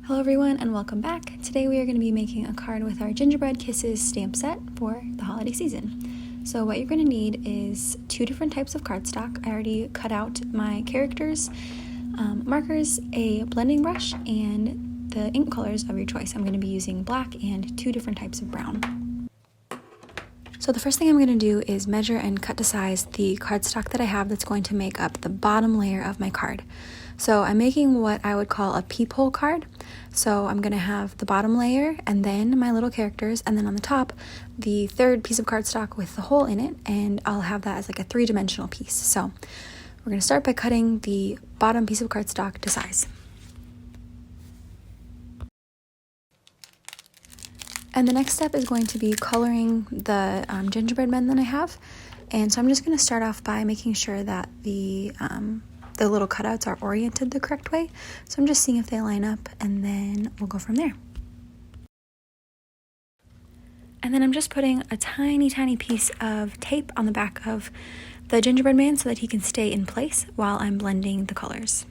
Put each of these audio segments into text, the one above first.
Hello everyone and welcome back. Today we are going to be making a card with our Gingerbread Kisses stamp set for the holiday season. So what you're going to need is 2 different types of cardstock. I already cut out my characters, markers, a blending brush, and the ink colors of your choice. I'm going to be using black and 2 different types of brown. So the first thing I'm going to do is measure and cut to size the cardstock that I have that's going to make up the bottom layer of my card. So I'm making what I would call a peephole card. So I'm going to have the bottom layer and then my little characters, and then on the top the third piece of cardstock with the hole in it, and I'll have that as like a 3-dimensional piece. So we're going to start by cutting the bottom piece of cardstock to size. And the next step is going to be coloring the gingerbread men that I have. And so I'm just going to start off by making sure that the little cutouts are oriented the correct way. So I'm just seeing if they line up, and then we'll go from there. And then I'm just putting a tiny piece of tape on the back of the gingerbread man so that he can stay in place while I'm blending the colors.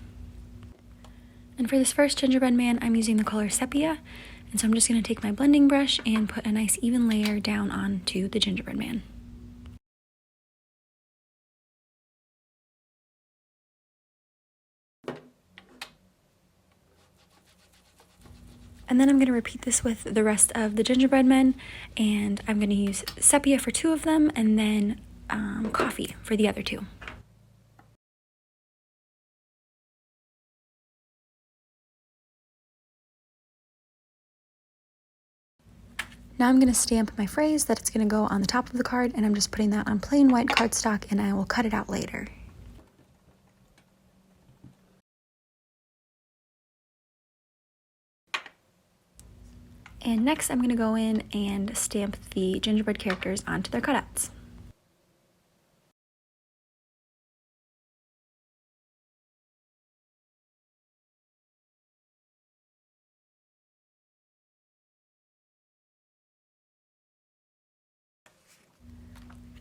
And for this first gingerbread man, I'm using the color sepia. And so I'm just going to take my blending brush and put a nice even layer down onto the gingerbread man. And then I'm going to repeat this with the rest of the gingerbread men, and I'm going to use sepia for 2 of them and then coffee for the other 2. Now I'm going to stamp my phrase that it's going to go on the top of the card, and I'm just putting that on plain white cardstock, and I will cut it out later. And next I'm going to go in and stamp the gingerbread characters onto their cutouts.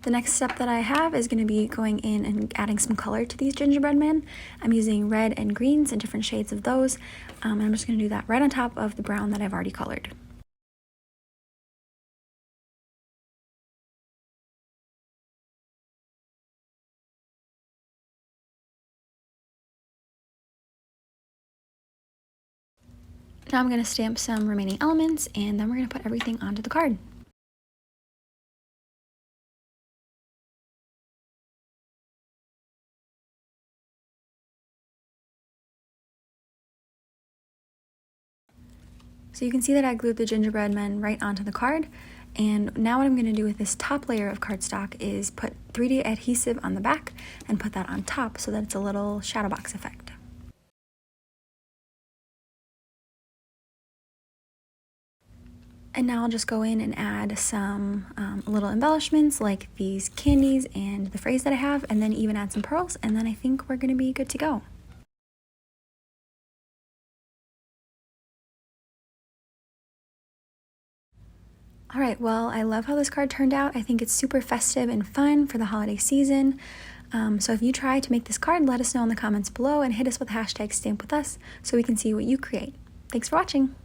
The next step that I have is going to be going in and adding some color to these gingerbread men. I'm using red and greens and different shades of those. And I'm just going to do that right on top of the brown that I've already colored. Now I'm going to stamp some remaining elements, and then we're going to put everything onto the card. So you can see that I glued the gingerbread men right onto the card, and now what I'm going to do with this top layer of cardstock is put 3D adhesive on the back and put that on top so that it's a little shadow box effect. And now I'll just go in and add some little embellishments like these candies and the phrase that I have, and then even add some pearls, and then I think we're going to be good to go. Alright, well, I love how this card turned out. I think it's super festive and fun for the holiday season. So if you try to make this card, let us know in the comments below and hit us with hashtag #StampWithUs so we can see what you create. Thanks for watching!